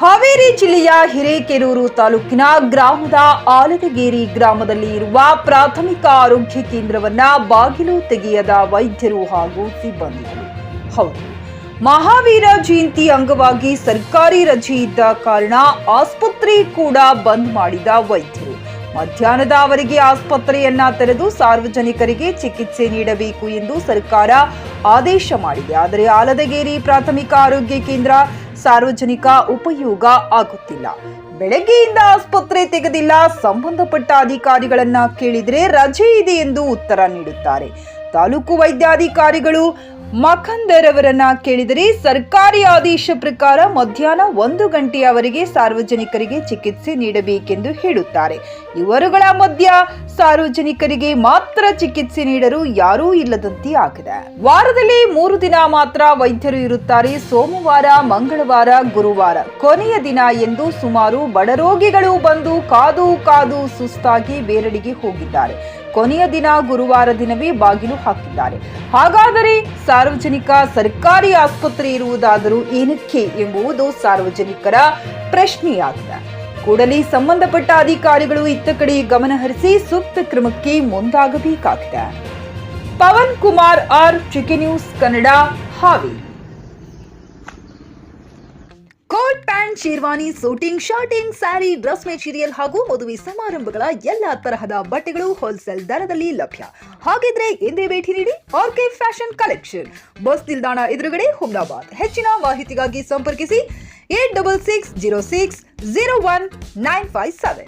ಹಾವೇರಿ ಜಿಲ್ಲೆಯ ಹಿರೇಕೆರೂರು ತಾಲೂಕಿನ ಗ್ರಾಮದ ಆಲದಗೇರಿ ಗ್ರಾಮದಲ್ಲಿ ಇರುವ ಪ್ರಾಥಮಿಕ ಆರೋಗ್ಯ ಕೇಂದ್ರವನ್ನ ಬಾಗಿಲು ತೆಗೆಯದ ವೈದ್ಯರು ಹಾಗೂ ಸಿಬ್ಬಂದಿಗಳು. ಹೌದು, ಮಹಾವೀರ ಜಯಂತಿ ಅಂಗವಾಗಿ ಸರ್ಕಾರಿ ರಜೆ ಇದ್ದ ಕಾರಣ ಆಸ್ಪತ್ರೆ ಕೂಡ ಬಂದ್ ಮಾಡಿದ ವೈದ್ಯರು ಮಧ್ಯಾಹ್ನದವರೆಗೆ ಆಸ್ಪತ್ರೆಯನ್ನ ತೆರೆದು ಸಾರ್ವಜನಿಕರಿಗೆ ಚಿಕಿತ್ಸೆ ನೀಡಬೇಕು ಎಂದು ಸರ್ಕಾರ ಆದೇಶ ಮಾಡಿದೆ. ಆದರೆ ಆಲದಗೇರಿ ಪ್ರಾಥಮಿಕ ಆರೋಗ್ಯ ಕೇಂದ್ರ ಸಾರ್ವಜನಿಕ ಉಪಯೋಗ ಆಗುತ್ತಿಲ್ಲ. ಬೆಳಗ್ಗೆಯಿಂದ ಆಸ್ಪತ್ರೆ ತೆಗೆದಿಲ್ಲ. ಸಂಬಂಧಪಟ್ಟ ಅಧಿಕಾರಿಗಳನ್ನ ಕೇಳಿದ್ರೆ ರಜೆ ಇದೆ ಎಂದು ಉತ್ತರ ನೀಡುತ್ತಾರೆ. ತಾಲೂಕು ವೈದ್ಯಾಧಿಕಾರಿಗಳು ಮಖಂದರ್ ಅವರನ್ನ ಕೇಳಿದರೆ ಸರ್ಕಾರಿ ಆದೇಶ ಪ್ರಕಾರ ಮಧ್ಯಾಹ್ನ 1 ಗಂಟೆಯವರೆಗೆ ಸಾರ್ವಜನಿಕರಿಗೆ ಚಿಕಿತ್ಸೆ ನೀಡಬೇಕೆಂದು ಹೇಳುತ್ತಾರೆ. ಇವರುಗಳ ಮಧ್ಯ ಸಾರ್ವಜನಿಕರಿಗೆ ಮಾತ್ರ ಚಿಕಿತ್ಸೆ ನೀಡಲು ಯಾರೂ ಇಲ್ಲದಂತೆ ಆಗಿದೆ. ವಾರದಲ್ಲಿ 3 ದಿನ ಮಾತ್ರ ವೈದ್ಯರು ಇರುತ್ತಾರೆ. ಸೋಮವಾರ, ಮಂಗಳವಾರ, ಗುರುವಾರ ಕೊನೆಯ ದಿನ ಎಂದು ಸುಮಾರು ಬಡ ರೋಗಿಗಳು ಬಂದು ಕಾದು ಸುಸ್ತಾಗಿ ಬೇರೆಡೆಗೆ ಹೋಗಿದ್ದಾರೆ. ಕೊನೆಯ ದಿನ ಗುರುವಾರ ದಿನವೇ ಬಾಗಿಲು ಹಾಕಿದ್ದಾರೆ. ಹಾಗಾದರೆ ಸಾರ್ವಜನಿಕ ಸರ್ಕಾರಿ ಆಸ್ಪತ್ರೆ ಇರುವುದಾದರೂ ಏನಕ್ಕೆ ಎಂಬುದು ಸಾರ್ವಜನಿಕರ ಪ್ರಶ್ನೆಯಾಗಿದೆ. ಕೂಡಲೇ ಸಂಬಂಧಪಟ್ಟ ಅಧಿಕಾರಿಗಳು ಇತ್ತ ಕಡೆ ಗಮನ ಹರಿಸಿ ಸೂಕ್ತ ಕ್ರಮಕ್ಕೆ ಮುಂದಾಗಬೇಕಾಗಿದೆ. ಪವನ್ ಕುಮಾರ್ ಆರ್, ಚಿಕಿ news Kannada, Haveri. Coat pant, sherwani, suiting, shirting, sari, dress material ಹಾಗೂ ಮದುವೆ ಸಮಾರಂಭಗಳ ಎಲ್ಲಾ ತರಹದ ಬಟ್ಟೆಗಳು ಹೋಲ್ಸೇಲ್ ದರದಲ್ಲಿ ಲಭ್ಯ. ಹಾಗಿದ್ರೆ ಎಂದೇ ಭೇಟಿ ನೀಡಿ ಆರ್ಕೆ ಫ್ಯಾಷನ್ ಕಲೆಕ್ಷನ್, ಬಸ್ ನಿಲ್ದಾಣ ಎದುರುಗಡೆ, ಹುಮ್ನಾಬಾದ್. ಹೆಚ್ಚಿನ ಮಾಹಿತಿಗಾಗಿ ಸಂಪರ್ಕಿಸಿ 8660601957.